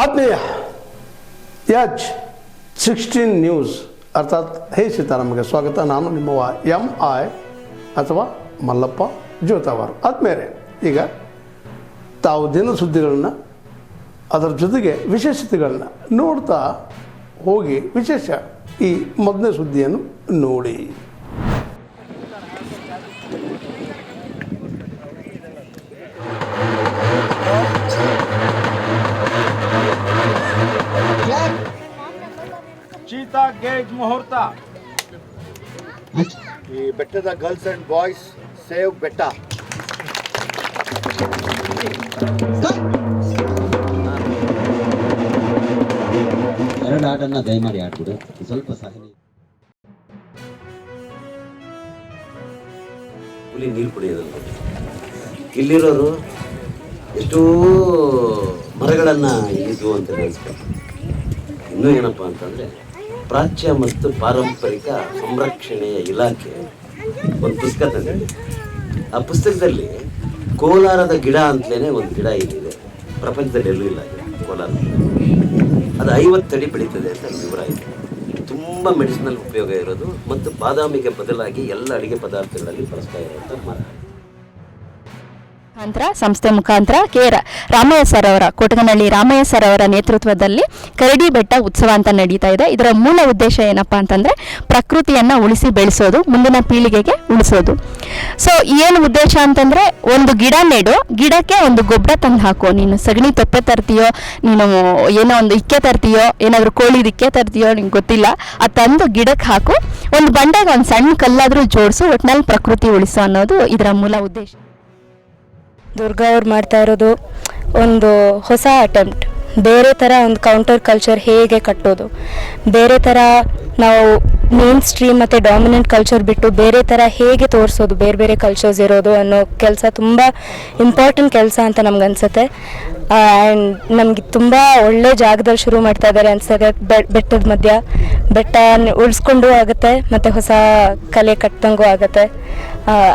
ಆತ್ಮೀಯ H16 news ಅರ್ಥಾತ್ ಹೇ ಸೀತಾರಾಮಗೆ ಸ್ವಾಗತ. ನಾನು ನಿಮ್ಮವ MI ಅಥವಾ ಮಲ್ಲಪ್ಪ ಜೋತಾವಾರ್. ಆದ್ಮೇಲೆ ಈಗ ತಾವು ದಿನ ಸುದ್ದಿಗಳನ್ನ ಅದರ ಜೊತೆಗೆ ವಿಶೇಷತೆಗಳನ್ನ ನೋಡ್ತಾ ಹೋಗಿ ವಿಶೇಷ ಈ ಮೊದಲನೇ ಸುದ್ದಿಯನ್ನು ನೋಡಿ. ಚೀತಾ ಗೇಜ್ ಮುಹೂರ್ತ. ಈ ಬೆಟ್ಟದ ಗರ್ಲ್ಸ್ ಅಂಡ್ ಬಾಯ್ಸ್ ಸೇವ್ ಬೆಟ್ಟ. ಎರಡು ಹಾಡನ್ನ ದಯಮಾಡಿ ಆಡ್ಬಿಡು, ಸ್ವಲ್ಪ ಸಹನೆ. ಹುಲಿ ನೀರು ಕುಡಿಯೋದಲ್ಲ. ಇಲ್ಲಿರೋರು ಎಷ್ಟೋ ಮರಗಳನ್ನು ಇಳಿದು ಅಂತ ನೆನೆಸ್ತಾರೆ. ಇನ್ನೂ ಏನಪ್ಪ ಅಂತಂದರೆ, ಪ್ರಾಚ್ಯ ಮತ್ತು ಪಾರಂಪರಿಕ ಸಂರಕ್ಷಣೆಯ ಇಲಾಖೆ ಒಂದು ಪುಸ್ತಕ ತಂದಿದೆ. ಆ ಪುಸ್ತಕದಲ್ಲಿ ಕೋಲಾರದ ಗಿಡ ಅಂತಲೇ ಒಂದು ಗಿಡ ಇಲ್ಲಿದೆ, ಪ್ರಪಂಚದಲ್ಲಿ ಎಲ್ಲೂ ಇಲ್ಲ ಕೋಲಾರ. ಅದು 50 ಅಡಿ ಬೆಳೀತದೆ ಅಂತ ವಿವರ ಇದೆ. ತುಂಬ ಮೆಡಿಸಿನಲ್ ಉಪಯೋಗ ಇರೋದು ಮತ್ತು ಬಾದಾಮಿಗೆ ಬದಲಾಗಿ ಎಲ್ಲ ಅಡುಗೆ ಪದಾರ್ಥಗಳಲ್ಲಿ ಬಳಸ್ತಾ ಇರುವಂಥ ಮರ. ಸಂಸ್ಥೆ ಮುಖಾಂತರ ರಾಮಯ್ಯ ಸರ್ ಅವರ ಕೋಟಗನಹಳ್ಳಿ ರಾಮಯ್ಯ ಸರ್ ಅವರ ನೇತೃತ್ವದಲ್ಲಿ ಕರಡಿ ಬೆಟ್ಟ ಉತ್ಸವ ಅಂತ ನಡೀತಾ ಇದೆ. ಇದರ ಮೂಲ ಉದ್ದೇಶ ಏನಪ್ಪಾ ಅಂತಂದ್ರೆ ಪ್ರಕೃತಿಯನ್ನ ಉಳಿಸಿ ಬೆಳೆಸೋದು, ಮುಂದಿನ ಪೀಳಿಗೆಗೆ ಉಳಿಸೋದು. ಸೊ ಏನು ಉದ್ದೇಶ ಅಂತಂದ್ರೆ, ಒಂದು ಗಿಡ ನೆಡು, ಗಿಡಕ್ಕೆ ಒಂದು ಗೊಬ್ಬರ ತಂದು ಹಾಕೋ. ನೀನು ಸಗಣಿ ತೊಪ್ಪೆ ತರ್ತೀಯೋ, ನೀನು ಏನೋ ಒಂದು ಇಕ್ಕೆ ತರ್ತೀಯೋ, ಏನಾದರೂ ಕೋಳಿದ ಇಕ್ಕೆ ತರ್ತೀಯೋ ನಿಂಗೆ ಗೊತ್ತಿಲ್ಲ, ಅದು ತಂದು ಗಿಡಕ್ಕೆ ಹಾಕು. ಒಂದು ಬಂಡೆಗೆ ಒಂದು ಸಣ್ಣ ಕಲ್ಲಾದರೂ ಜೋಡಿಸು, ಒಟ್ಟಿನಲ್ಲಿ ಪ್ರಕೃತಿ ಉಳಿಸು ಅನ್ನೋದು ಇದರ ಮೂಲ ಉದ್ದೇಶ. ದುರ್ಗಾ ಅವ್ರು ಮಾಡ್ತಾ ಇರೋದು ಒಂದು ಹೊಸ ಅಟೆಂಪ್ಟ್. ಬೇರೆ ಥರ ಒಂದು ಕೌಂಟರ್ ಕಲ್ಚರ್ ಹೇಗೆ ಕಟ್ಟೋದು, ಬೇರೆ ಥರ ನಾವು ಮೇನ್ ಸ್ಟ್ರೀಮ್ ಮತ್ತು ಡಾಮಿನೆಂಟ್ ಕಲ್ಚರ್ ಬಿಟ್ಟು ಬೇರೆ ಥರ ಹೇಗೆ ತೋರಿಸೋದು, ಬೇರೆ ಬೇರೆ ಕಲ್ಚರ್ಸ್ ಇರೋದು ಅನ್ನೋ ಕೆಲಸ ತುಂಬ ಇಂಪಾರ್ಟೆಂಟ್ ಕೆಲಸ ಅಂತ ನಮ್ಗೆ ಅನಿಸುತ್ತೆ. ಆ್ಯಂಡ್ ನಮಗೆ ತುಂಬ ಒಳ್ಳೆ ಜಾಗದಲ್ಲಿ ಶುರು ಮಾಡ್ತಾ ಇದ್ದಾರೆ ಅನಿಸ್ತದೆ. ಬೆಟ್ಟದ ಮಧ್ಯ ಬೆಟ್ಟ ಉಳಿಸ್ಕೊಂಡು ಆಗುತ್ತೆ ಮತ್ತು ಹೊಸ ಕಲೆ ಕಟ್ಟಂಗೂ ಆಗುತ್ತೆ.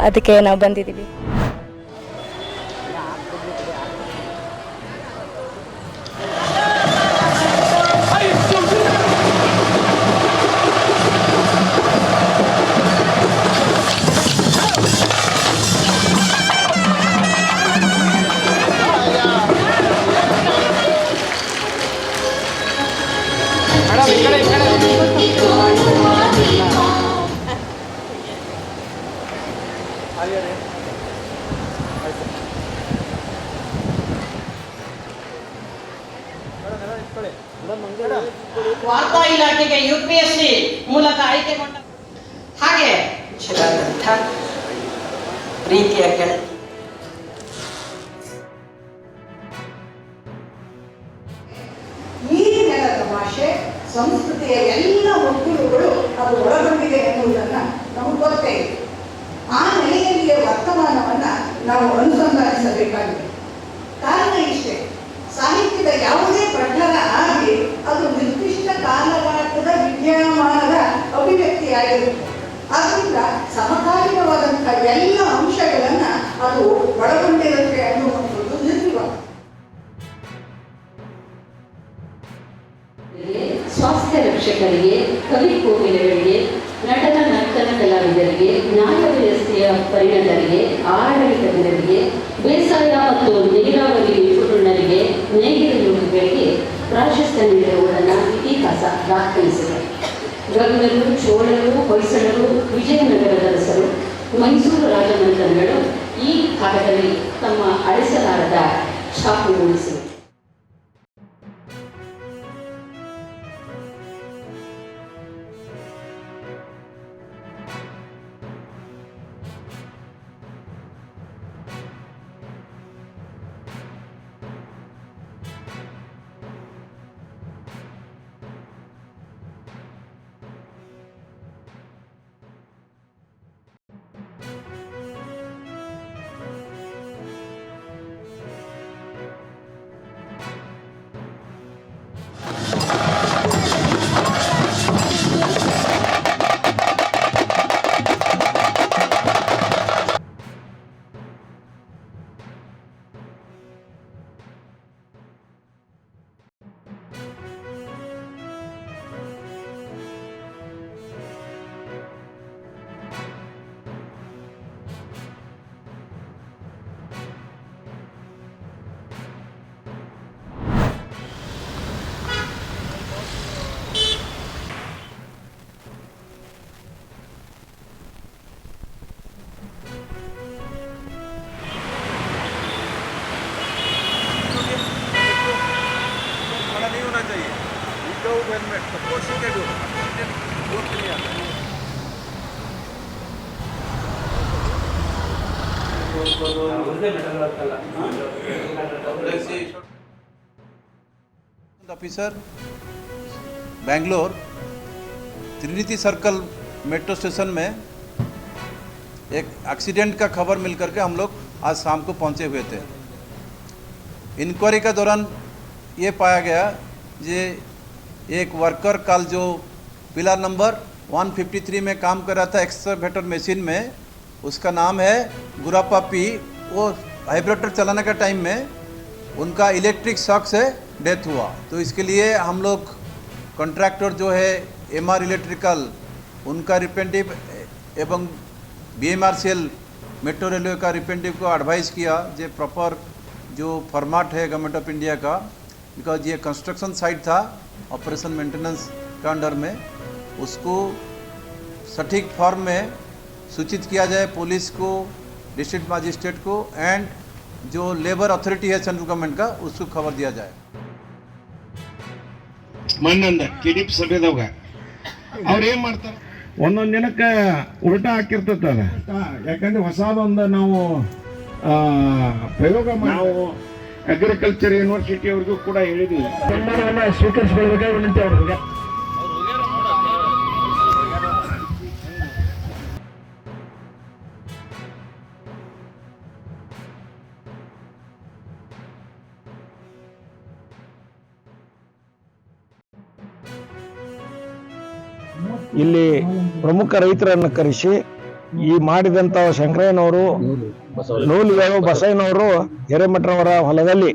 ಅದಕ್ಕೆ ನಾವು ಬಂದಿದ್ದೀವಿ. ವಾರ್ತಾ ಇಲಾಖೆಗೆ UPSC ಮೂಲಕ ಆಯ್ಕೆಗೊಂಡ ಹಾಗೆ ವಿಷಯದಂಥ ಪ್ರೀತಿಯ ಈ ನೆಲದ ಭಾಷೆ ಸಂಸ್ಕೃತಿಯ ಎಲ್ಲ ಒಗ್ಗೂಡುಗಳು ಅದು ಒಳಗೊಂಡಿದೆ ಎನ್ನುವುದನ್ನು ನಮಗೆ ಗೊತ್ತೇ ಇದೆ. ಆ ನೆಲೆಯಲ್ಲಿಯ ವರ್ತಮಾನವನ್ನ ನಾವು ಅನುಸಂಧಾನಿಸಬೇಕಾಗಿದೆ. ಕಾರಣ ಇಷ್ಟೇ, ಸಾಹಿತ್ಯದ ಯಾವುದೇ ಪ್ರಕರಣ ಆಗಿ ಅದು ನಿರ್ದಿಷ್ಟ ಕಾಲಘಟ್ಟದ ವಿದ್ಯಮಾನದ ಅಭಿವ್ಯಕ್ತಿಯಾಗಿರುತ್ತೆ. ಆದ್ದರಿಂದ ಸಮಕಾಲೀನವಾದಂಥ ಎಲ್ಲ ಅಂಶಗಳನ್ನ ಅದು ಒಳಗೊಂಡಿರುತ್ತೆ ಅನ್ನುವಂಥದ್ದು ನಿರ್ವಿವಾದ. ಸ್ವಾಸ್ಥ್ಯ ರಕ್ಷಕರಿಗೆ, ಕವಿ ಕೋಗಿಲೆಗಳಿಗೆ, ನಟನ ನರ್ತನ ಕಲಾವಿದರಿಗೆ, ನ್ಯಾಯ ವ್ಯವಸ್ಥೆಯ ಪರಿಣತರಿಗೆ, ಆಡಳಿತಜ್ಞರಿಗೆ, ಬೇಸಾಯ ಮತ್ತು ನೀರಾವರಿ ನಿಪುಣರಿಗೆ, ನೇಗಿಲ ಯೋಗಿಗಳಿಗೆ ಪ್ರಾಶಸ್ತ್ಯ ನೀಡಿರುವುದನ್ನು ಇತಿಹಾಸ ದಾಖಲಿಸಿದೆ. ಗಂಗರು, ಚೋಳರು, ಹೊಯ್ಸಳರು, ವಿಜಯನಗರದ ಅರಸರು, ಮೈಸೂರು ರಾಜಮನೆತನಗಳು ಈ ಭಾಗದಲ್ಲಿ ತಮ್ಮ ಅಳಿಸಲಾರದ ಛಾಪು ಮೂಡಿಸಿವೆ. हेलमेट तो कोर्स शेड्यूल बोर्ड नहीं आता officer Bangalore Trinity Circle metro station में एक एक्सीडेंट का खबर मिल करके हम लोग आज शाम को पहुंचे हुए थे। इंक्वायरी के दौरान ये पाया गया कि एक वर्कर कल जो पिलर नंबर 153 में काम कर रहा था एक्सकवेटर मशीन में, उसका नाम है गुरापा पी। वो वाइब्रेटर चलाने के टाइम में उनका इलेक्ट्रिक शॉक से डेथ हुआ। तो इसके लिए हम लोग कॉन्ट्रैक्टर जो है MR इलेक्ट्रिकल, उनका रिप्रेजेंटेटिव एवं BMRCL मेट्रो रेलवे का रिप्रेजेंटेटिव को एडवाइस किया जो प्रॉपर जो फॉर्मेट है गवर्नमेंट ऑफ इंडिया का, बिकॉज ये कंस्ट्रक्शन साइट था ऑपरेशन मेंटेनेंस का अंडर में, उसको सटीक फॉर्म में सूचित किया जाए पुलिस को, डिस्ट्रिक्ट मजिस्ट्रेट को एंड जो लेबर अथॉरिटी है सेंट्रल गवर्नमेंट का, उसको खबर दिया जाए। ಮಣ್ಣಂದ KDP ಸಭೆದಾಗ ಅವ್ರು ಏನು ಮಾಡ್ತಾರೆ, ಒಂದೊಂದು ದಿನಕ್ಕೆ ಉಲ್ಟಾ ಹಾಕಿರ್ತದ ಅದ. ಯಾಕಂದ್ರೆ ಹೊಸದೊಂದು ನಾವು ಪ್ರಯೋಗ ನಾವು ಅಗ್ರಿಕಲ್ಚರ್ ಯೂನಿವರ್ಸಿಟಿ ಅವ್ರಿಗೂ ಕೂಡ ಹೇಳಿದ್ವಿ, ಎಲ್ಲರನ್ನ ಸ್ವೀಕರಿಸ್ಕೊಳ್ಬೇಕಾಗಿ ವಿನಂತಿ ಅವ್ರಿಗೆ. ಇಲ್ಲಿ ಪ್ರಮುಖ ರೈತರನ್ನು ಕರೆಸಿ ಈ ಮಾಡಿದಂತ ಶಂಕರಯ್ಯನವರು, ನೂಲಿಗಳು ಬಸಯ್ಯನವರು ಹಿರೇಮಠರವರ ಹೊಲದಲ್ಲಿ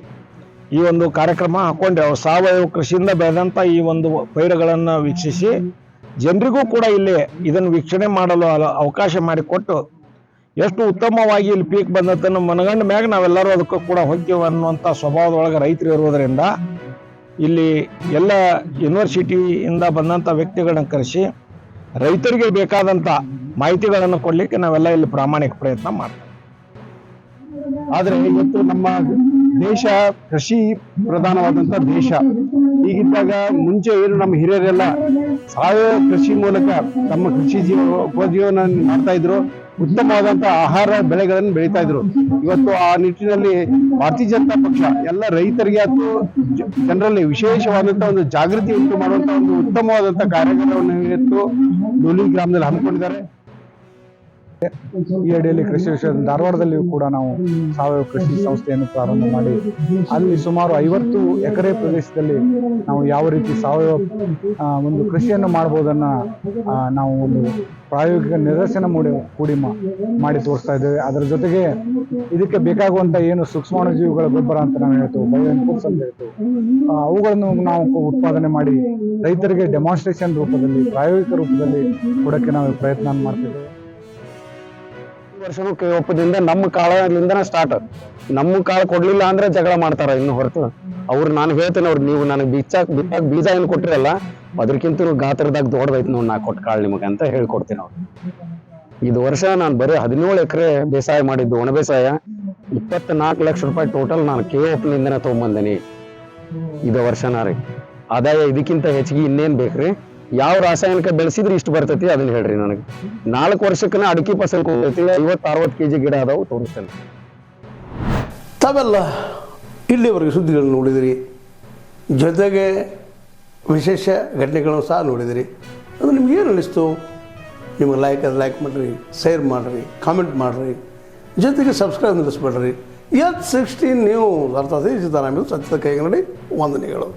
ಈ ಒಂದು ಕಾರ್ಯಕ್ರಮ ಹಾಕೊಂಡ್ರೆ ಅವ್ರು ಸಾವಯವ ಕೃಷಿಯಿಂದ ಬೆಳೆದಂತ ಈ ಒಂದು ಪೈರುಗಳನ್ನು ವೀಕ್ಷಿಸಿ ಜನರಿಗೂ ಕೂಡ ಇಲ್ಲಿ ಇದನ್ನು ವೀಕ್ಷಣೆ ಮಾಡಲು ಅವಕಾಶ ಮಾಡಿಕೊಟ್ಟು ಎಷ್ಟು ಉತ್ತಮವಾಗಿ ಇಲ್ಲಿ ಪೀಕ್ ಬಂದತನ್ನು ಮನಗಂಡ ಮ್ಯಾಗ ನಾವೆಲ್ಲರೂ ಅದಕ್ಕೂ ಕೂಡ ಹೋಗ್ತೀವಿ ಅನ್ನುವಂಥ ಸ್ವಭಾವದೊಳಗೆ ರೈತರು ಇರುವುದರಿಂದ ಇಲ್ಲಿ ಎಲ್ಲ ಯೂನಿವರ್ಸಿಟಿಯಿಂದ ಬಂದಂಥ ವ್ಯಕ್ತಿಗಳನ್ನ ಕರೆಸಿ ರೈತರಿಗೆ ಬೇಕಾದಂಥ ಮಾಹಿತಿಗಳನ್ನು ಕೊಡಲಿಕ್ಕೆ ನಾವೆಲ್ಲ ಇಲ್ಲಿ ಪ್ರಾಮಾಣಿಕ ಪ್ರಯತ್ನ ಮಾಡ್ತೀವಿ. ಆದರೆ ಇವತ್ತು ನಮ್ಮ ದೇಶ ಕೃಷಿ ಪ್ರಧಾನವಾದಂಥ ದೇಶ. ಹೀಗಿದ್ದಾಗ ಮುಂಚೆ ಏನು ನಮ್ಮ ಹಿರಿಯರೆಲ್ಲ ಸಾವಯವ ಕೃಷಿ ಮೂಲಕ ತಮ್ಮ ಕೃಷಿ ಉಪಜೀವನ ಮಾಡ್ತಾ ಇದ್ರು, ಉತ್ತಮವಾದಂಥ ಆಹಾರ ಬೆಳೆಗಳನ್ನು ಬೆಳೀತಾ ಇದ್ರು. ಇವತ್ತು ಆ ನಿಟ್ಟಿನಲ್ಲಿ ಭಾರತೀಯ ಜನತಾ ಪಕ್ಷ ಎಲ್ಲ ರೈತರಿಗೆ ಅಥವಾ ಜನರಲ್ಲಿ ವಿಶೇಷವಾದಂಥ ಒಂದು ಜಾಗೃತಿ ಉಂಟು ಮಾಡುವಂಥ ಒಂದು ಉತ್ತಮವಾದಂಥ ಕಾರ್ಯಕ್ರಮವನ್ನು ಇವತ್ತು ಡೋಲಿ ಗ್ರಾಮದಲ್ಲಿ ಹಮ್ಮಿಕೊಂಡಿದ್ದಾರೆ. ಈ ಅಡಿಯಲ್ಲಿ ಕೃಷಿ ವಿಶ್ವ ಧಾರವಾಡದಲ್ಲಿಯೂ ಕೂಡ ನಾವು ಸಾವಯವ ಕೃಷಿ ಸಂಸ್ಥೆಯನ್ನು ಪ್ರಾರಂಭ ಮಾಡಿ ಅಲ್ಲಿ ಸುಮಾರು 50 ಎಕರೆ ಪ್ರದೇಶದಲ್ಲಿ ನಾವು ಯಾವ ರೀತಿ ಸಾವಯವ ಒಂದು ಕೃಷಿಯನ್ನು ಮಾಡಬಹುದನ್ನ ನಾವು ಒಂದು ಪ್ರಾಯೋಗಿಕ ನಿದರ್ಶನ ಮಾಡಿ ತೋರಿಸ್ತಾ ಇದ್ದೇವೆ. ಅದರ ಜೊತೆಗೆ ಇದಕ್ಕೆ ಬೇಕಾಗುವಂತ ಏನು ಸೂಕ್ಷ್ಮಾಣುಜೀವಿಗಳ ಗೊಬ್ಬರ ಅಂತ ನಾವು ಹೇಳ್ತೇವೆ, ಬಯೋ ಇನ್ಪುಟ್ಸ್ ಅಂತ ಹೇಳ್ತೇವೆ, ಅವುಗಳನ್ನು ನಾವು ಉತ್ಪಾದನೆ ಮಾಡಿ ರೈತರಿಗೆ ಡೆಮಾನ್ಸ್ಟ್ರೇಷನ್ ರೂಪದಲ್ಲಿ, ಪ್ರಾಯೋಗಿಕ ರೂಪದಲ್ಲಿ ಕೊಡಕ್ಕೆ ನಾವು ಪ್ರಯತ್ನ ಮಾಡ್ತಿದ್ದೇವೆ. ವರ್ಷನೂ ಒಪ್ಪದಿಂದ ನಮ್ಮ ಕಾಲದಿಂದನೇ ಸ್ಟಾರ್ಟ್. ನಮ್ಮ ಕಾಲ ಕೊಡ್ಲಿಲ್ಲ ಅಂದ್ರೆ ಜಗಳ ಮಾಡ್ತಾರ ಇನ್ನು ಹೊರತು. ಅವ್ರು ನಾನು ಹೇಳ್ತೇನೆ, ಅವ್ರು ನೀವು ನನಗೆ ಬಿತ್ತಾಕ್ ಬೀಜ ಏನು ಕೊಟ್ಟಿರಲ್ಲ ಅದಕ್ಕಿಂತ ಗಾತ್ರದಾಗ ದೊಡ್ಡದೈತಿ ನೋಡಿ, ನಾ ಕೊಟ್ಟ ಕಾಳು ನಿಮಗೆ ಅಂತ ಹೇಳ್ಕೊಡ್ತೀನಿ ಅವ್ರು. ಇದು ವರ್ಷ ನಾನು ಬರೀ 17 ಎಕರೆ ಬೇಸಾಯ ಮಾಡಿದ್ದು, ಒಣ ಬೇಸಾಯ. 24 ಲಕ್ಷ ರೂಪಾಯಿ ಟೋಟಲ್ ನಾನು KOPನಿಂದನೇ ತೊಗೊಂಬಂದೇನಿ ಇದು ವರ್ಷನ ರೀ. ಆದಾಯ ಇದಕ್ಕಿಂತ ಹೆಚ್ಚಿಗೆ ಇನ್ನೇನ್ ಬೇಕ್ರಿ? ಯಾವ ರಾಸಾಯನಿಕ ಬೆಳೆಸಿದ್ರೆ ಇಷ್ಟು ಬರ್ತೈತಿ ಅದನ್ನ ಹೇಳ್ರಿ ನನಗೆ. 4 ವರ್ಷಕ್ಕನ ಅಡಿಕೆ ಫಸಲ್ ಕೊಡ್ತೈತಿ, 50-60 kg ಗಿಡ ಅದಾವು, ತೋರಿಸ್ತೇನೆ. ತಾವೆಲ್ಲ ಇಲ್ಲಿವರೆಗೆ ಸುದ್ದಿಗಳನ್ನು ನೋಡಿದಿರಿ, ಜೊತೆಗೆ ವಿಶೇಷ ಘಟನೆಗಳನ್ನು ಸಹ ನೋಡಿದಿರಿ. ಅದು ನಿಮ್ಗೆ ಏನು ಅನ್ನಿಸ್ತು? ನಿಮಗೆ ಲೈಕ್ ಮಾಡಿರಿ, ಶೇರ್ ಮಾಡಿರಿ, ಕಾಮೆಂಟ್ ಮಾಡಿರಿ, ಜೊತೆಗೆ ಸಬ್ಸ್ಕ್ರೈಬ್ ನಿಲ್ಲಿಸ್ಬೇಡ್ರಿ. H16 ನ್ಯೂಸ್ ಅರ್ಥಾತ್ ಸಿದ್ದರಾಮಯ್ಯ ಸತ್ಯದ ಕೈಗನ್ನಡಿ ವಂದನೆಗಳು.